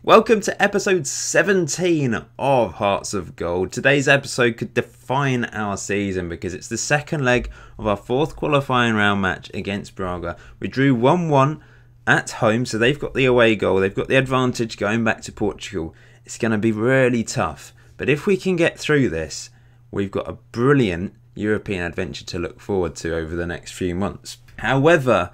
Welcome to episode 17 of Hearts of Gold. Today's episode could define our season because it's the second leg of our fourth qualifying round match against Braga. We drew 1-1 at home, so they've got the away goal. They've got the advantage going back to Portugal. It's going to be really tough. But if we can get through this, we've got a brilliant European adventure to look forward to over the next few months. However,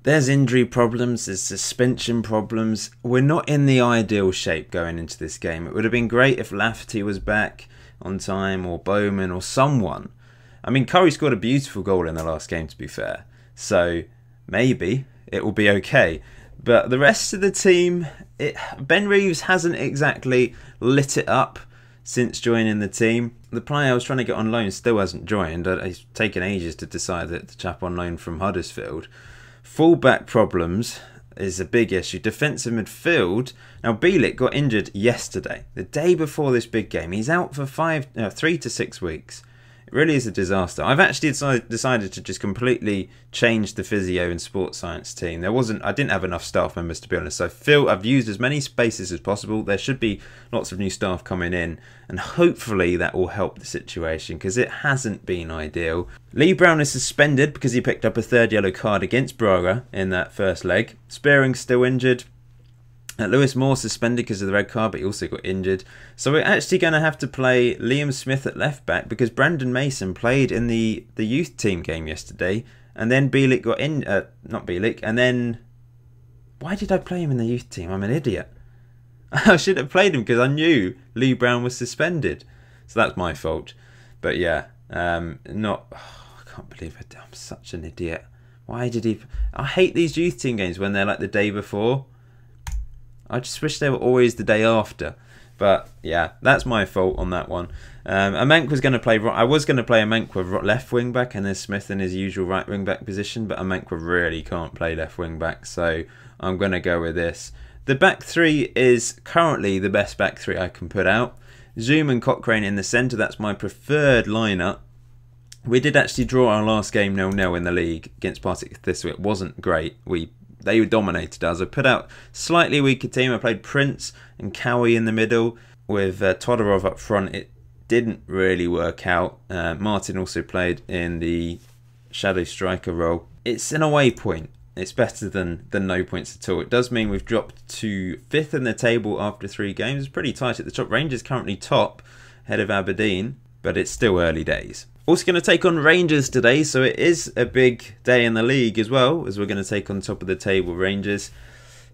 there's injury problems, there's suspension problems. We're not in the ideal shape going into this game. It would have been great if Lafferty was back on time, or Bowman, or someone. I mean, Curry scored a beautiful goal in the last game, to be fair. So maybe it will be okay. But the rest of the team, Ben Reeves hasn't exactly lit it up since joining the team. The player I was trying to get on loan still hasn't joined. It's taken ages to decide that the chap on loan from Huddersfield. Full-back problems is a big issue. Defensive midfield. Now, Bielik got injured yesterday, the day before this big game. He's out for 3 to 6 weeks. It really is a disaster. I've actually decided to just completely change the physio and sports science team. I didn't have enough staff members, to be honest. So I've used as many spaces as possible. There should be lots of new staff coming in, and hopefully that will help the situation because it hasn't been ideal. Lee Brown is suspended because he picked up a third yellow card against Braga in that first leg. Spearing's still injured. Lewis Moore suspended because of the red card, but he also got injured. So we're actually going to have to play Liam Smith at left back because Brandon Mason played in the youth team game yesterday, and then Bielik got in. Not Bielik, and then why did I play him in the youth team? I'm an idiot. I should have played him because I knew Lee Brown was suspended, so that's my fault. But yeah, I can't believe it. I'm such an idiot. Why did he? I hate these youth team games when they're like the day before. I just wish they were always the day after. But yeah, that's my fault on that one. Amenk was going to play. I was going to play Amenk with left wing back and then Smith in his usual right wing back position. But Amenk really can't play left wing back, so I'm going to go with this. The back three is currently the best back three I can put out. Zoom and Cochrane in the centre. That's my preferred lineup. We did actually draw our last game 0-0 in the league against Partick Thistle. It wasn't great. They dominated us. I put out slightly weaker team. I played Prince and Cowie in the middle with Todorov up front. It didn't really work out. Martin also played in the shadow striker role. It's an away point. It's better than no points at all. It does mean we've dropped to 5th in the table after 3 games. It's pretty tight at the top. Rangers currently top, ahead of Aberdeen, but it's still early days. Also going to take on Rangers today, so it is a big day in the league as well, as we're going to take on top of the table Rangers.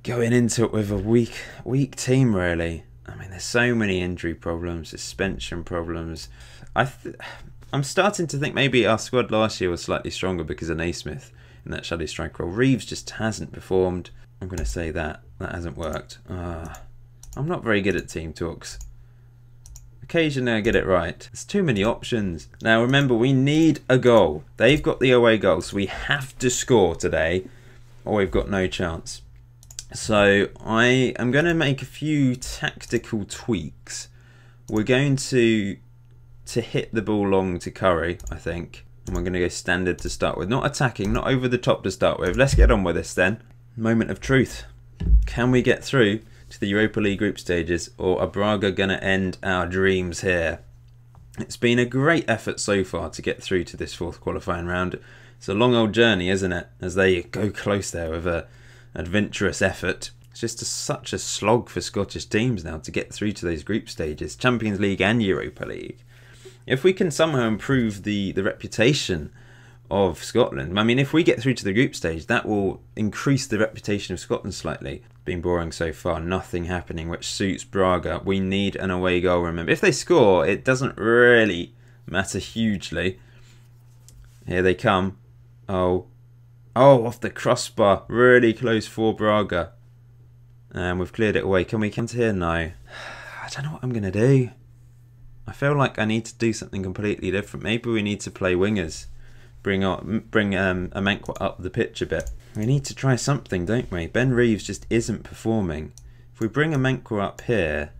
Going into it with a weak team, really. I mean, there's so many injury problems, suspension problems. I'm starting to think maybe our squad last year was slightly stronger because of Naismith in that shadow striker role. Reeves just hasn't performed. I'm going to say that hasn't worked. I'm not very good at team talks. Occasionally I get it right. There's too many options. Now remember, we need a goal. They've got the away goal, so we have to score today or we've got no chance. So I am going to make a few tactical tweaks. We're going to hit the ball long to Curry, I think. And we're going to go standard to start with. Not attacking, not over the top to start with. Let's get on with this then. Moment of truth. Can we get through to the Europa League group stages, or are Braga going to end our dreams here? It's been a great effort so far to get through to this fourth qualifying round. It's a long old journey, isn't it, as they go close there with an adventurous effort. It's just such a slog for Scottish teams now to get through to those group stages, Champions League and Europa League. If we can somehow improve the reputation of Scotland, I mean, if we get through to the group stage, that will increase the reputation of Scotland slightly. Been boring so far, nothing happening, which suits Braga. We need an away goal, remember. If they score, it doesn't really matter hugely. Here they come. Oh, off the crossbar. Really close for Braga. And we've cleared it away. Can we come to here? No. I don't know what I'm going to do. I feel like I need to do something completely different. Maybe we need to play wingers. Bring Amenkwa up the pitch a bit. We need to try something, don't we? Ben Reeves just isn't performing. If we bring Amenkwa up here,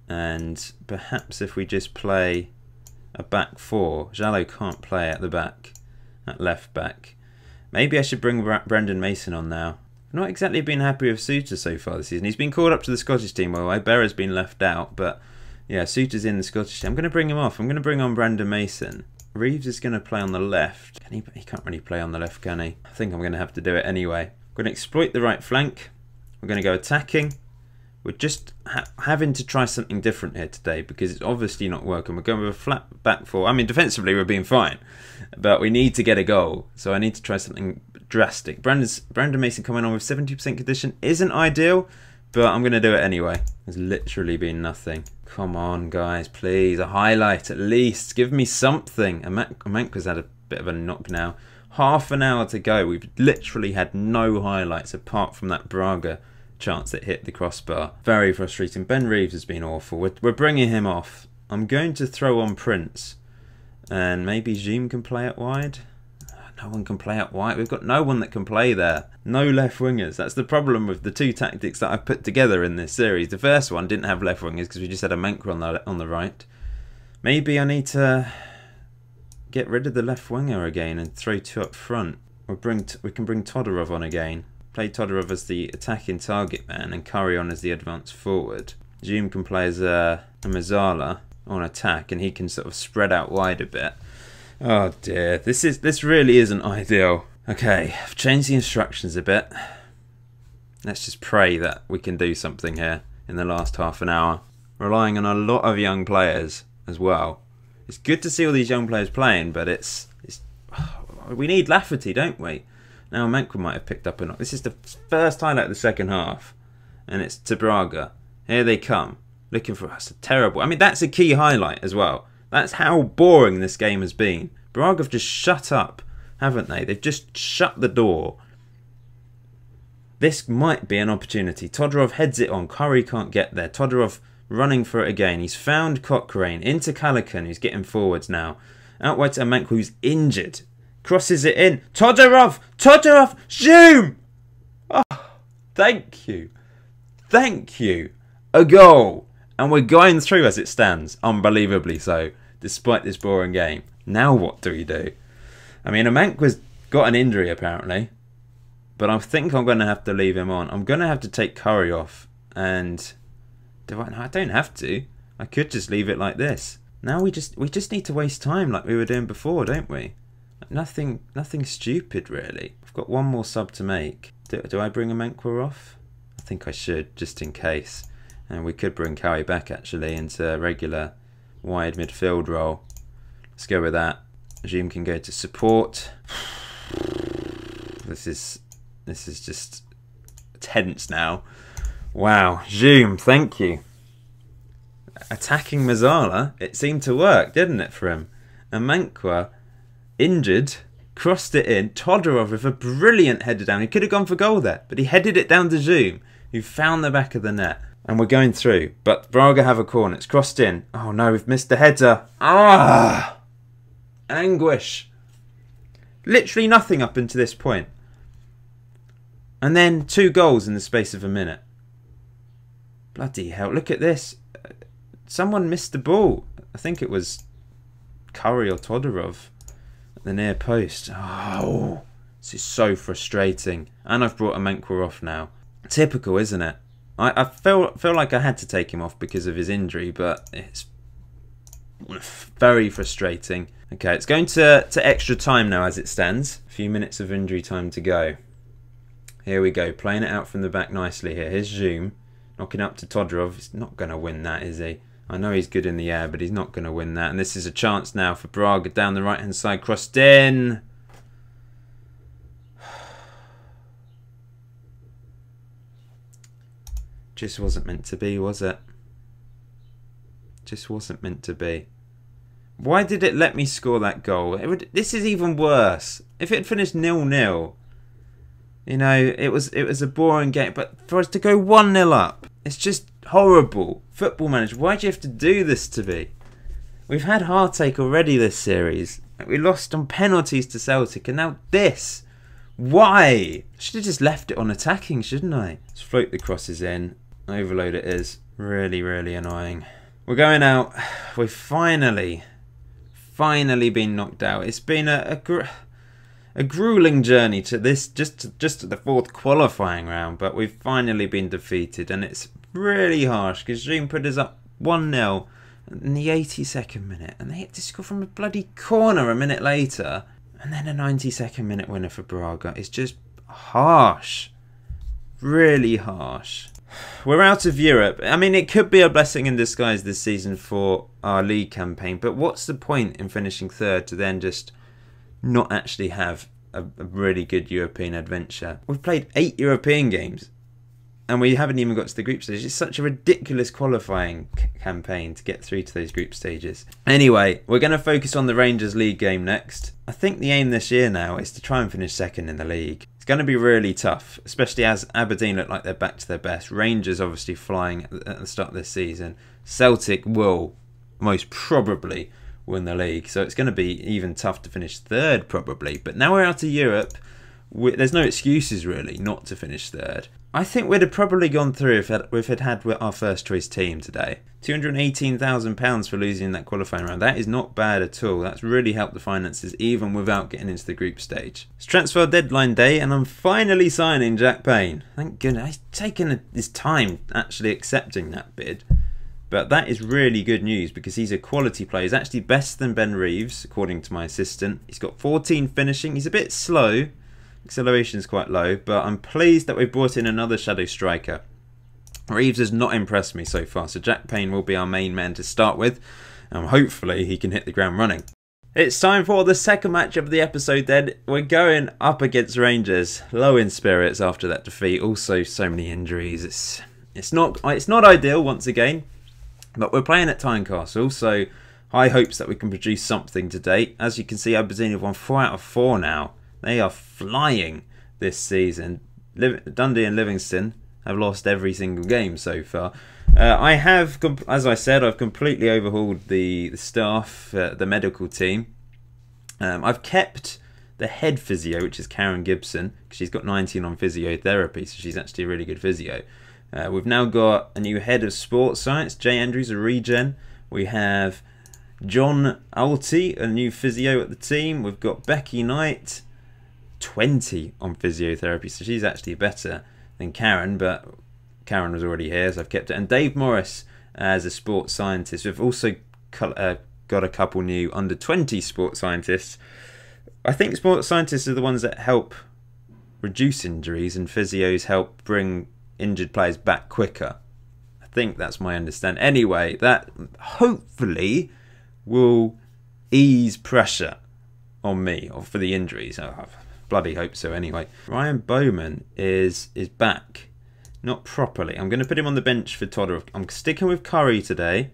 and perhaps if we just play a back 4. Jallo can't play at the back, at left back. Maybe I should bring Brandon Mason on now. Not exactly been happy with Suter so far this season. He's been called up to the Scottish team, by the way. Berra's been left out, but yeah, Suter's in the Scottish team. I'm going to bring him off. I'm going to bring on Brandon Mason. Reeves is going to play on the left. He can't really play on the left, can he? I think I'm going to have to do it anyway. We're going to exploit the right flank. We're going to go attacking. We're just having to try something different here today because it's obviously not working. We're going with a flat back four. I mean, defensively we're being fine, but we need to get a goal. So I need to try something drastic. Brandon Mason coming on with 70% condition isn't ideal, but I'm going to do it anyway. There's literally been nothing. Come on, guys, please. A highlight at least. Give me something. Amanka's had a bit of a knock now. Half an hour to go. We've literally had no highlights apart from that Braga chance that hit the crossbar. Very frustrating. Ben Reeves has been awful. We're bringing him off. I'm going to throw on Prince. And maybe Jim can play it wide. No one can play out wide. We've got no one that can play there. No left wingers. That's the problem with the two tactics that I've put together in this series. The first one didn't have left wingers because we just had a Manker on the right. Maybe I need to get rid of the left winger again and throw two up front. We can bring Todorov on again. Play Todorov as the attacking target man and Curry on as the advanced forward. Jim can play as a Mazzala on attack and he can sort of spread out wide a bit. Oh dear, this really isn't ideal. Okay, I've changed the instructions a bit. Let's just pray that we can do something here in the last half an hour. Relying on a lot of young players as well. It's good to see all these young players playing, but we need Lafferty, don't we? Now Manque might have picked up a knock. This is the first highlight of the second half, and it's to Braga. Here they come, looking for us. Terrible. I mean, that's a key highlight as well. That's how boring this game has been. Braga have just shut up, haven't they? They've just shut the door. This might be an opportunity. Todorov heads it on. Curry can't get there. Todorov running for it again. He's found Cochrane. Into Callaghan, who's getting forwards now. Out wide to Amank, who's injured. Crosses it in. Todorov! Todorov! Zoom! Oh, thank you. Thank you. A goal. And we're going through as it stands, unbelievably so, despite this boring game. Now what do we do? I mean, Amank got an injury apparently, but I think I'm going to have to leave him on. I'm going to have to take Curry off, and I don't have to. I could just leave it like this. Now we just need to waste time like we were doing before, don't we? Nothing stupid really. I've got one more sub to make. Do I bring Amank off? I think I should, just in case. And we could bring Curry back actually into a regular wide midfield role. Let's go with that. Jim can go to support. This is just tense now. Wow, Jim, thank you. Attacking Mazzala, it seemed to work, didn't it, for him? And Manque, injured, crossed it in. Todorov with a brilliant header down. He could have gone for goal there, but he headed it down to Zoom, who found the back of the net. And we're going through, but Braga have a corner. It's crossed in. Oh no, we've missed the header. Ah! Anguish. Literally nothing up until this point. And then 2 goals in the space of a minute. Bloody hell, look at this. Someone missed the ball. I think it was Curry or Todorov at the near post. Oh, this is so frustrating. And I've brought Amank off now. Typical, isn't it? I feel like I had to take him off because of his injury, but it's very frustrating. Okay, it's going to extra time now as it stands. A few minutes of injury time to go. Here we go, playing it out from the back nicely here. Here's Zoom, knocking up to Todorov. He's not going to win that, is he? I know he's good in the air, but he's not going to win that. And this is a chance now for Braga down the right-hand side. Crossed in. Just wasn't meant to be, was it? Just wasn't meant to be. Why did it let me score that goal? This is even worse. If it had finished 0-0, you know, it was a boring game. But for us to go 1-0 up, it's just horrible. Football Manager, why do you have to do this to me? We've had heartache already this series. We lost on penalties to Celtic, and now this. Why? I should have just left it on attacking, shouldn't I? Let's float the crosses in. Overload it is. Really, really annoying. We're going out. We've finally been knocked out. It's been a a grueling journey to this, just to the fourth qualifying round, but we've finally been defeated, and it's really harsh because Dream put us up 1-0 in the 82nd minute, and they had to score from a bloody corner a minute later, and then a 92nd minute winner for Braga. It's just harsh, really harsh. We're out of Europe. I mean, it could be a blessing in disguise this season for our league campaign, but what's the point in finishing third to then just not actually have a really good European adventure? We've played 8 European games and we haven't even got to the group stage. It's such a ridiculous qualifying campaign to get through to those group stages. Anyway, we're going to focus on the Rangers League game next. I think the aim this year now is to try and finish second in the league. It's going to be really tough, especially as Aberdeen look like they're back to their best. Rangers obviously flying at the start of this season. Celtic will most probably win the league, so it's going to be even tough to finish third probably. But now we're out of Europe, there's no excuses really not to finish third. I think we'd have probably gone through if had our first choice team today. £218,000 for losing that qualifying round. That is not bad at all. That's really helped the finances even without getting into the group stage. It's transfer deadline day and I'm finally signing Jack Payne. Thank goodness. He's taken his time actually accepting that bid. But that is really good news because he's a quality player. He's actually better than Ben Reeves, according to my assistant. He's got 14 finishing. He's a bit slow. Acceleration is quite low, but I'm pleased that we've brought in another shadow striker. Reeves has not impressed me so far, so Jack Payne will be our main man to start with, and hopefully he can hit the ground running. It's time for the second match of the episode then. We're going up against Rangers, low in spirits after that defeat. Also so many injuries. It's not ideal once again, but we're playing at Tynecastle, so high hopes that we can produce something today. As you can see, Aberdeen have won 4 out of 4 now. They are flying this season. Dundee and Livingston have lost every single game so far. I have, as I said, I've completely overhauled the staff, the medical team. I've kept the head physio, which is Karen Gibson, because she's got 19 on physiotherapy, so she's actually a really good physio. We've now got a new head of sports science, Jay Andrews, a regen. We have John Alty, a new physio at the team. We've got Becky Knight, 20 on physiotherapy, so she's actually better than Karen, but Karen was already here, so I've kept it. And Dave Morris as a sports scientist. We've also got a couple new under 20 sports scientists. I think sports scientists are the ones that help reduce injuries, and physios help bring injured players back quicker. I think that's my understanding. Anyway, that hopefully will ease pressure on me or for the injuries. I bloody hope so anyway. Ryan Bowman is back. Not properly. I'm going to put him on the bench for Todorov. I'm sticking with Curry today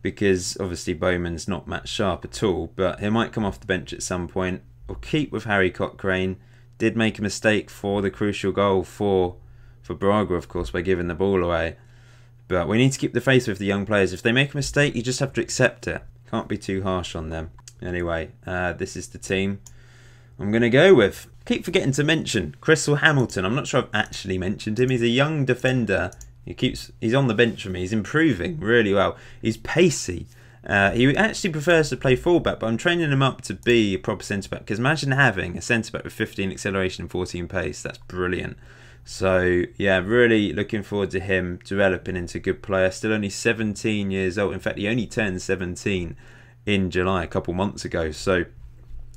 because obviously Bowman's not match sharp at all, but he might come off the bench at some point. We'll keep with Harry Cochrane. Did make a mistake for the crucial goal for Braga, of course, by giving the ball away. But we need to keep the faith with the young players. If they make a mistake, you just have to accept it. Can't be too harsh on them. Anyway, this is the team I'm going to go with. Keep forgetting to mention Crystal Hamilton. I'm not sure I've actually mentioned him. He's a young defender. He's on the bench for me. He's improving really well. He's pacey. He actually prefers to play fullback, but I'm training him up to be a proper centre-back. Because imagine having a centre-back with 15 acceleration and 14 pace. That's brilliant. So, yeah, really looking forward to him developing into a good player. Still only 17 years old. In fact, he only turned 17 in July, a couple months ago. So,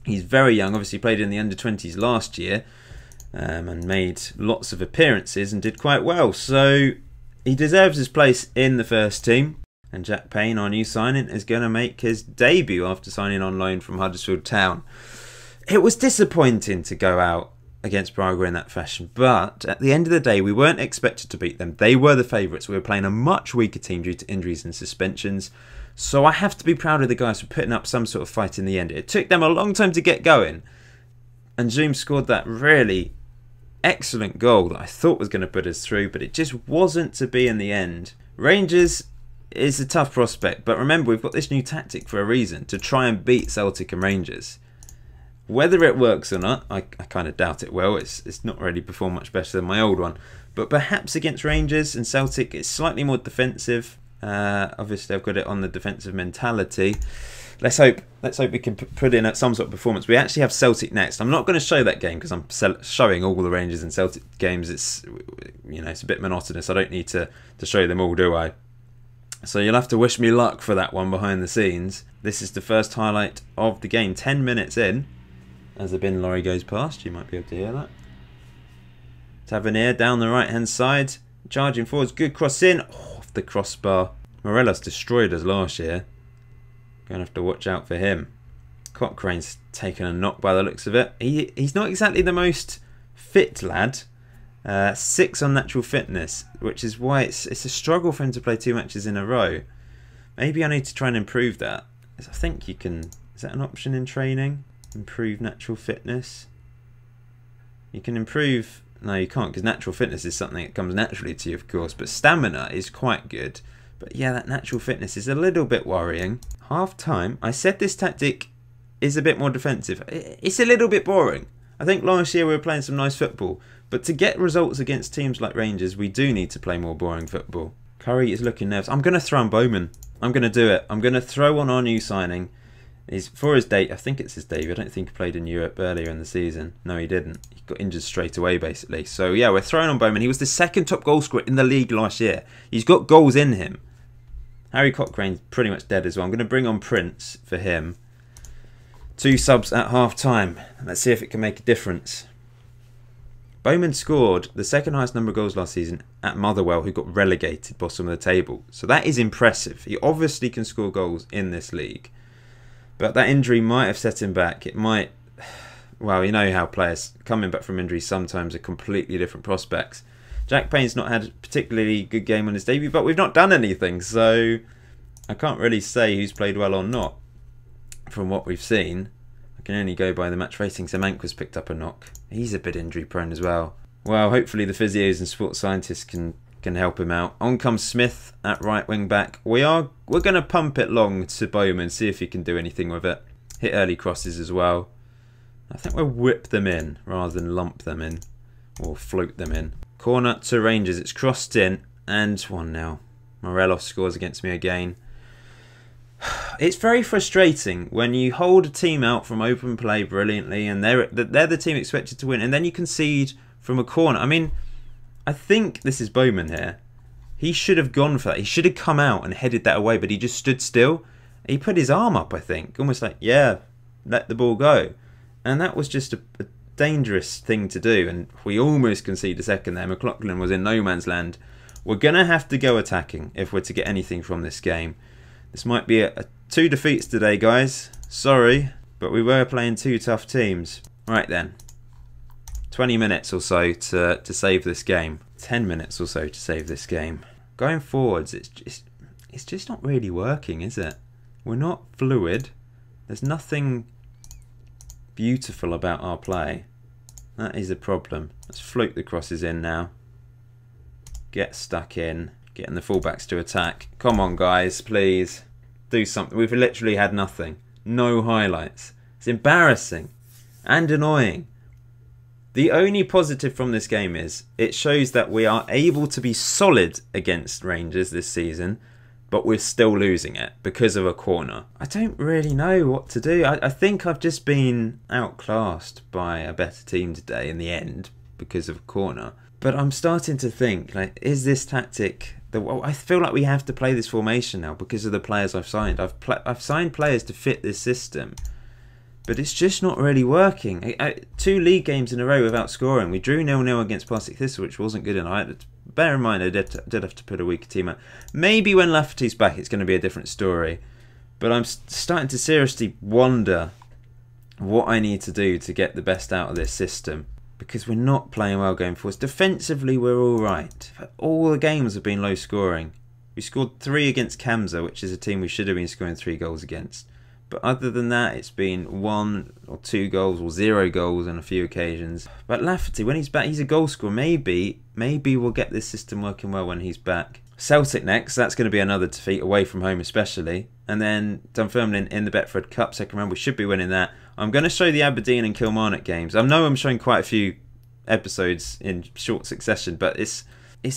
he's very young. Obviously, played in the under-20s last year and made lots of appearances and did quite well. So, he deserves his place in the first team. And Jack Payne, our new signing, is going to make his debut after signing on loan from Huddersfield Town. It was disappointing to go out against Braga in that fashion, but at the end of the day, we weren't expected to beat them. They were the favourites. We were playing a much weaker team due to injuries and suspensions. So I have to be proud of the guys for putting up some sort of fight in the end. It took them a long time to get going. And Zoom scored that really excellent goal that I thought was going to put us through, but it just wasn't to be in the end. Rangers is a tough prospect, but remember, we've got this new tactic for a reason, to try and beat Celtic and Rangers. Whether it works or not, I kind of doubt it will. It's not really performed much better than my old one. But perhaps against Rangers and Celtic, it's slightly more defensive. Obviously, I've got it on the defensive mentality. let's hope we can put in some sort of performance. We actually have Celtic next. I'm not going to show that game because I'm showing all the Rangers and Celtic games. It's, you know, it's a bit monotonous. I don't need to show them all, do I? So you'll have to wish me luck for that one behind the scenes. This is the first highlight of the game. 10 minutes in, as the bin lorry goes past. You might be able to hear that. Tavernier down the right hand side, charging forwards. Good cross in, off the crossbar. Morelos destroyed us last year. Going to have to watch out for him. Cochrane's taken a knock by the looks of it. He's not exactly the most fit lad. 6 on natural fitness, which is why it's a struggle for him to play 2 matches in a row. Maybe I need to try and improve that. I think you can... Is that an option in training? Improve natural fitness? You can improve... No, you can't, because natural fitness is something that comes naturally to you, of course. But stamina is quite good. But yeah, that natural fitness is a little bit worrying. Half time, I said this tactic is a bit more defensive. It's a little bit boring. I think last year we were playing some nice football. But to get results against teams like Rangers, we do need to play more boring football. Curry is looking nervous. I'm going to throw on Bowman. I'm going to do it. I'm going to throw on our new signing. He's for his date. I think it's his debut. I don't think he played in Europe earlier in the season. No, he didn't. He got injured straight away, basically. So, yeah, we're throwing on Bowman. He was the second top goal scorer in the league last year. He's got goals in him. Harry Cochrane's pretty much dead as well. I'm going to bring on Prince for him. 2 subs at half-time. Let's see if it can make a difference. Bowman scored the second highest number of goals last season at Motherwell, who got relegated bottom of the table. So that is impressive. He obviously can score goals in this league. But that injury might have set him back. It might... Well, you know how players coming back from injuries sometimes are completely different prospects. Jack Payne's not had a particularly good game on his debut, but we've not done anything. So I can't really say who's played well or not from what we've seen. I can only go by the match rating. Semanqua's picked up a knock. He's a bit injury prone as well. Well, hopefully the physios and sports scientists can help him out. On comes Smith at right wing back. We're going to pump it long to Bowman, see if he can do anything with it. Hit early crosses as well. I think we'll whip them in rather than lump them in or float them in. Corner to Rangers. It's crossed in and 1-0. Morelos scores against me again. It's very frustrating when you hold a team out from open play brilliantly and they're the team expected to win, and then you concede from a corner. I mean, I think this is Bowman here. He should have gone for that. He should have come out and headed that away, but he just stood still. He put his arm up, I think, almost like, yeah, let the ball go. And that was just a dangerous thing to do, and we almost conceded a second there. McLaughlin was in no man's land. We're going to have to go attacking if we're to get anything from this game. This might be 2 defeats today, guys. Sorry, but we were playing 2 tough teams. Right then. 20 minutes or so to save this game. 10 minutes or so to save this game. Going forwards, it's just not really working, is it? We're not fluid. There's nothing beautiful about our play. That is a problem. Let's float the crosses in now. Get stuck in. Getting the fullbacks to attack. Come on, guys, please. Do something. We've literally had nothing. No highlights. It's embarrassing and annoying. The only positive from this game is it shows that we are able to be solid against Rangers this season, but we're still losing it because of a corner. I don't really know what to do. I think I've just been outclassed by a better team today in the end because of a corner. But I'm starting to think, like, is this tactic... I feel like we have to play this formation now because of the players I've signed. I've signed players to fit this system, but it's just not really working. 2 league games in a row without scoring. We drew 0-0 against Partick Thistle, which wasn't good enough. Bear in mind, I did have to put a weaker team out. Maybe when Lafferty's back, it's going to be a different story. But I'm starting to seriously wonder what I need to do to get the best out of this system, because we're not playing well going forwards. Defensively, we're all right. All the games have been low scoring. We scored 3 against Kamsa, which is a team we should have been scoring 3 goals against. But other than that, it's been 1 or 2 goals or 0 goals on a few occasions. But Lafferty, when he's back, he's a goal scorer. Maybe we'll get this system working well when he's back. Celtic next. That's going to be another defeat away from home especially. And then Dunfermline in the Betfred Cup second round. We should be winning that. I'm going to show the Aberdeen and Kilmarnock games. I know I'm showing quite a few episodes in short succession, but it's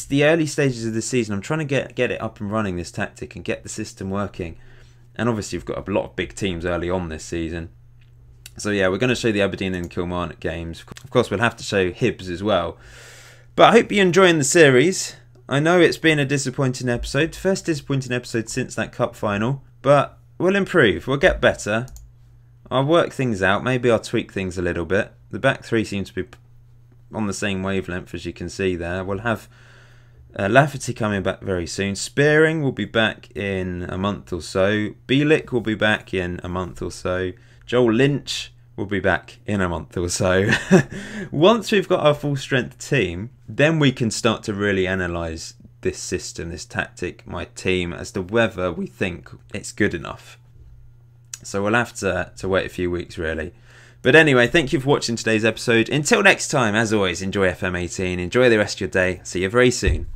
the early stages of the season. I'm trying to get it up and running, this tactic, and get the system working. And obviously we've got a lot of big teams early on this season. So yeah, we're going to show the Aberdeen and Kilmarnock games. Of course, we'll have to show Hibs as well. But I hope you're enjoying the series. I know it's been a disappointing episode. First disappointing episode since that cup final. But we'll improve. We'll get better. I'll work things out. Maybe I'll tweak things a little bit. The back three seems to be on the same wavelength, as you can see there. We'll have Lafferty coming back very soon. Spearing will be back in a month or so. Bielik will be back in a month or so. Joel Lynch will be back in a month or so. Once we've got our full strength team, then we can start to really analyse this system, this tactic, my team, as to whether we think it's good enough. So we'll have to wait a few weeks really. But anyway, thank you for watching today's episode. Until next time, as always, enjoy FM18, enjoy the rest of your day. See you very soon.